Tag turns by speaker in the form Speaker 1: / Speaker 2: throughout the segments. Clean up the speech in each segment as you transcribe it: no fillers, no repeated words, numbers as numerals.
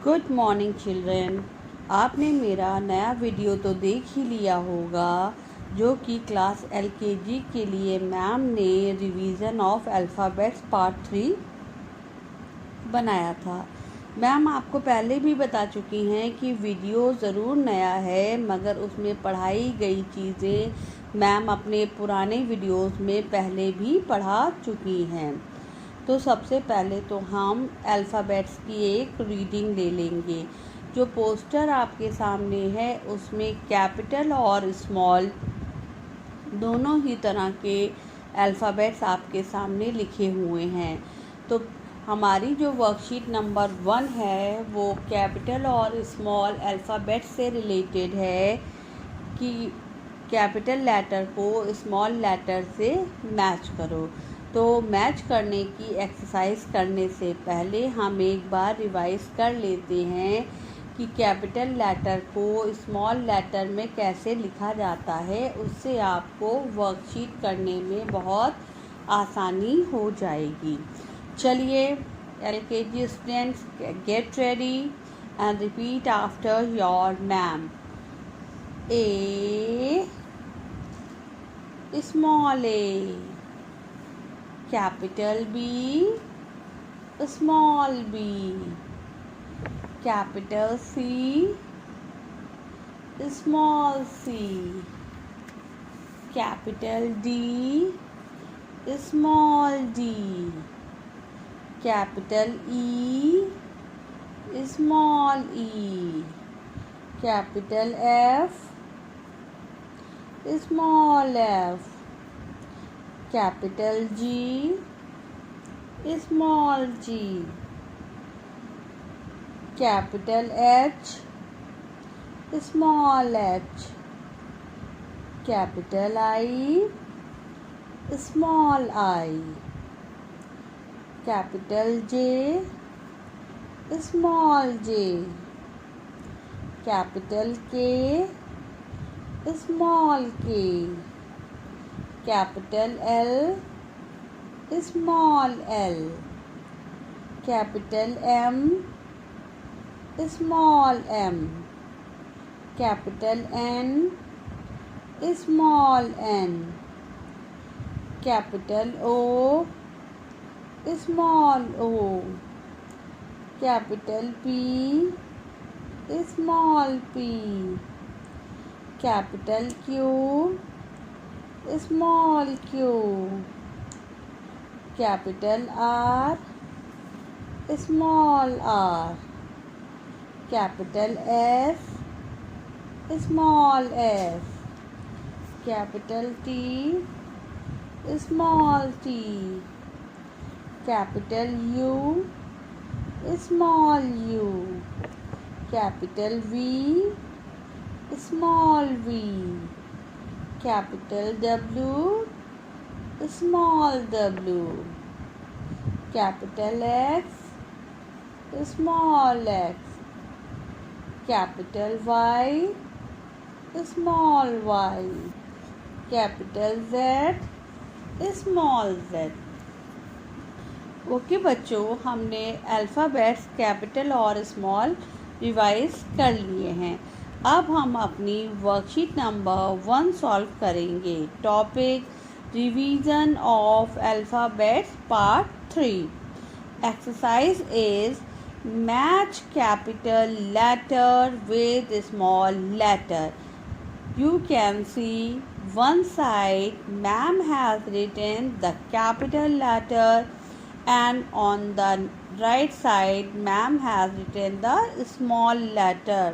Speaker 1: Good morning children. आपने मेरा नया वीडियो तो देख ही लिया होगा जो कि क्लास एलकेजी के लिए मैम ने रिवीजन ऑफ अल्फ़ाबेट्स पार्ट 3 बनाया था। मैम आपको पहले भी बता चुकी हैं कि वीडियो ज़रूर नया है मगर उसमें पढ़ाई गई चीज़ें मैम अपने पुराने वीडियोस में पहले भी पढ़ा चुकी हैं। तो सबसे पहले तो हम अल्फ़ाबेट्स की एक रीडिंग ले लेंगे। जो पोस्टर आपके सामने है उसमें कैपिटल और स्मॉल दोनों ही तरह के अल्फ़ाबेट्स आपके सामने लिखे हुए हैं। तो हमारी जो वर्कशीट नंबर 1 है वो कैपिटल और स्मॉल अल्फ़ाबेट से रिलेटेड है कि कैपिटल लेटर को स्मॉल लेटर से मैच करो। तो मैच करने की एक्सरसाइज करने से पहले हम एक बार रिवाइज कर लेते हैं कि कैपिटल लेटर को स्मॉल लेटर में कैसे लिखा जाता है। उससे आपको वर्कशीट करने में बहुत आसानी हो जाएगी। चलिए LKG students, get ready and repeat after your ma'am. A, small a, capital B, small b, capital C, small c, capital D, small d, capital E, small e, capital F, small f, capital G, small g, capital H, small h, capital I, small I, capital J, small j, capital K, small k, capital L, small l, capital M, small m, capital N, small n, capital O, small o, capital P, small p, capital Q, small q, capital R, small r, capital S, small f, capital T, small t, capital U, small u, capital V, small v, capital W, small w, capital X, small x, capital Y, small y, capital Z, small z। Okay बच्चों, हमने alphabets capital और small revise कर लिए हैं। अब हम अपनी worksheet number 1 solve करेंगे। Topic revision of alphabets part 3। Exercise is match capital letter with small letter. You can see one side ma'am has written the capital letter and on the right side ma'am has written the small letter.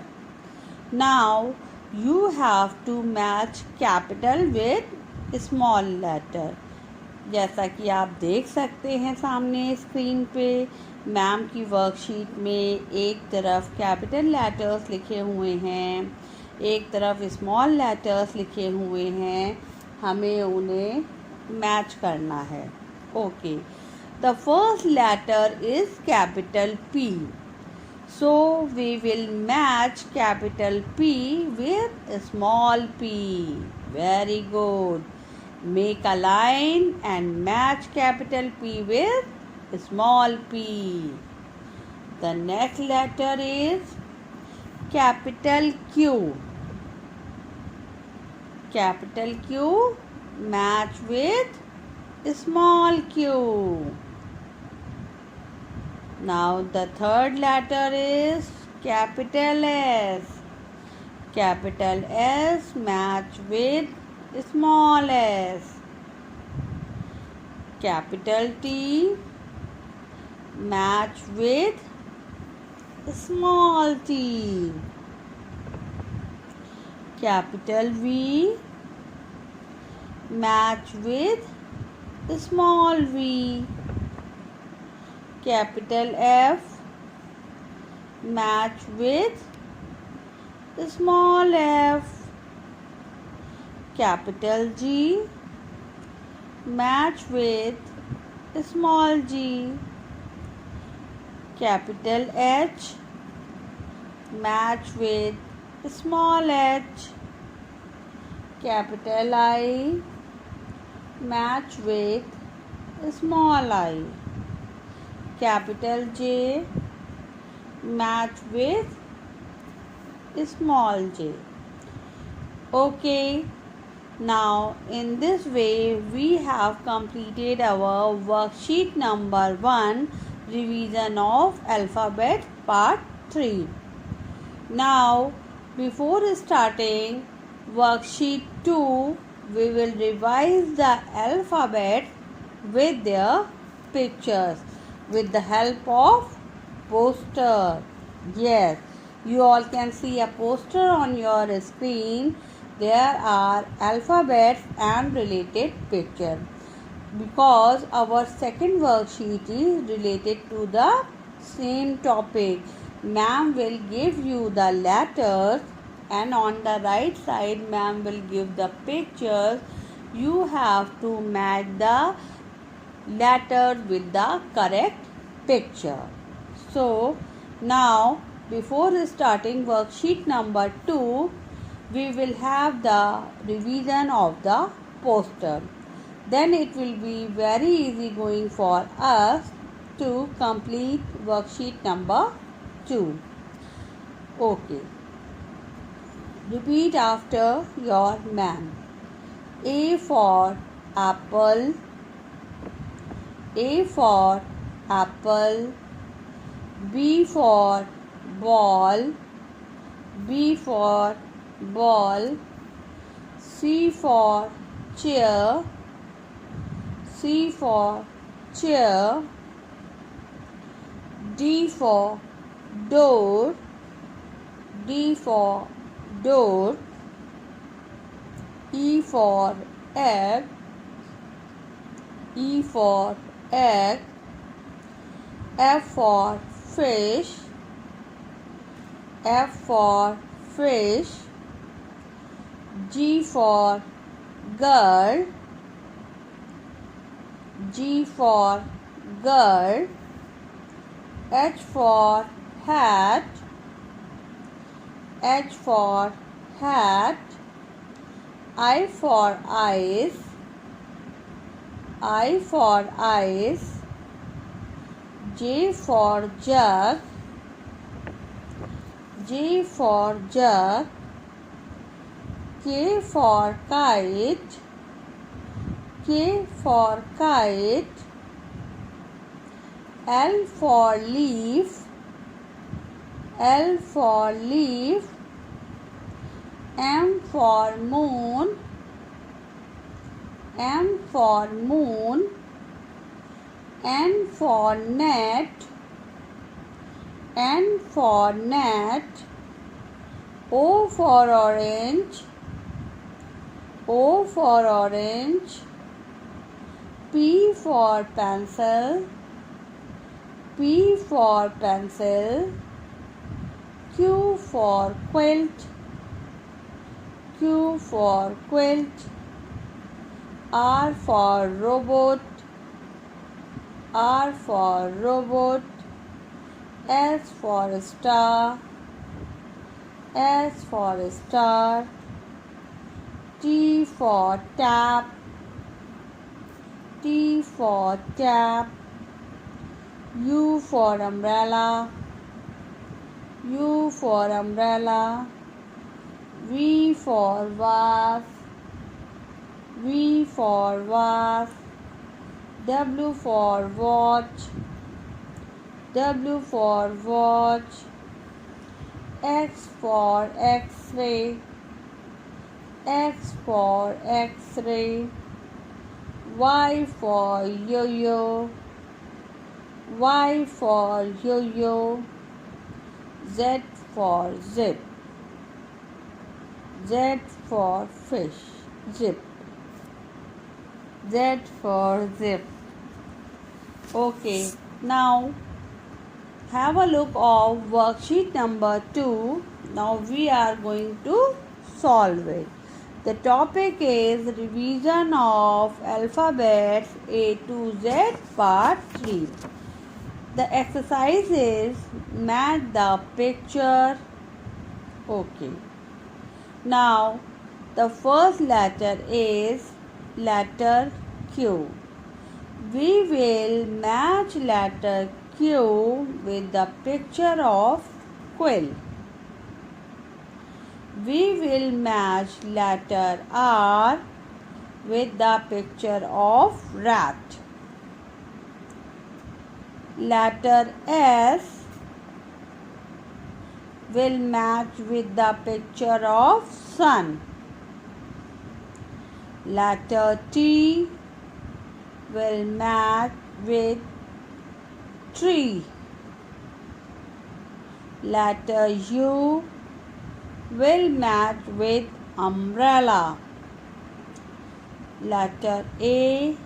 Speaker 1: Now you have to match capital with small letter. जैसा कि आप देख सकते हैं सामने screen पे ma'am की worksheet में एक तरफ कैपिटल लेटर्स लिखे हुए हैं, एक तरफ स्मॉल लेटर्स लिखे हुए हैं। हमें उन्हें मैच करना है। Okay, the first letter is capital P, so we will match capital P with small p। Very good. Make a line and match capital P with small p. The next letter is capital Q. Capital Q match with small q. Now the third letter is capital S. Capital S match with small s. Capital T match with small t. Capital V match with small v. Capital F match with small f. Capital G match with small g. Capital H match with small h. Capital I match with small I. Capital J match with small j. Okay, now in this way we have completed our worksheet number 1, revision of alphabet part 3. Now before starting worksheet 2, we will revise the alphabet with their pictures with the help of poster. Yes, you all can see a poster on your screen. There are alphabets and related picture. Because our second worksheet is related to the same topic, ma'am will give you the letters and on the right side ma'am will give the pictures. You have to match the letters with the correct picture. So now before starting worksheet number 2, we will have the revision of the poster. Then it will be very easy going for us to complete worksheet number 2. Okay. Repeat after your ma'am. A for apple. A for apple. B for ball. B for ball. C for chair. C for chair. D for door. D for door. E for egg. E for egg. F for fish. F for fish. G for girl. G for girl. H for hat. H for hat. I for ice. I for ice. J for jug. J for jug. K for kite. K for kite. L for leaf. L for leaf. M for moon. M for moon. N for net. N for net. O for orange. O for orange. P for pencil. P for pencil. Q for quilt. Q for quilt. R for robot. R for robot. S for star. S for star. T for tap. T for tap. U for umbrella. U for umbrella. V for vase. V for vase. W for watch. W for watch. X for X-ray. X for X-ray. Y for yo-yo. Y for yo-yo. Z for zip. Z for fish. Zip. Z for zip. Okay, now have a look of worksheet number 2. Now we are going to solve it. The topic is revision of alphabets A to Z part 3. The exercise is match the picture. Okay. Now the first letter is letter Q. We will match letter Q with the picture of quill. We will match letter R with the picture of rat. Letter S will match with the picture of sun. Letter T will match with tree. Letter U will match with umbrella. Letter A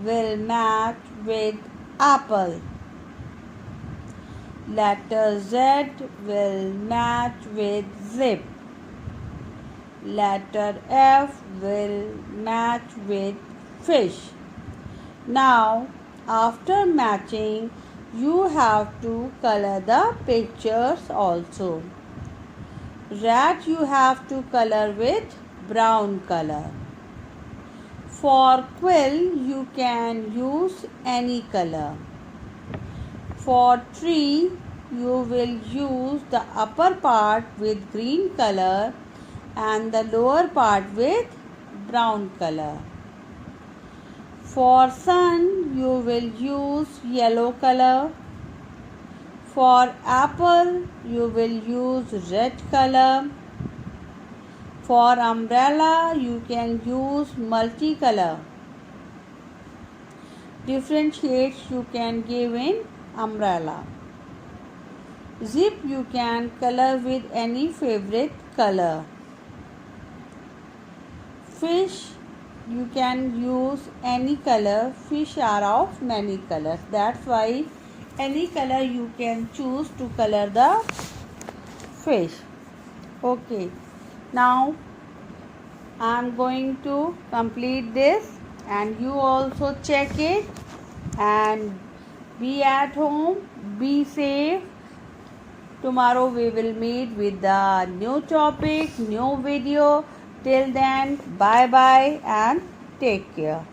Speaker 1: will match with apple. Letter Z will match with zip. Letter F will match with fish. Now, after matching, you have to color the pictures also. Rat you have to color with brown color. For quill, you can use any color. For tree, you will use the upper part with green color and the lower part with brown color. For sun, you will use yellow color. For apple, you will use red color. For umbrella, you can use multicolor. Different shades you can give in umbrella. Zip you can color with any favorite color. Fish you can use any color. Fish are of many colors. That's why any color you can choose to color the fish. Okay. Now I am going to complete this and you also check it and be at home, be safe. Tomorrow we will meet with the new topic, new video. Till then, bye bye and take care.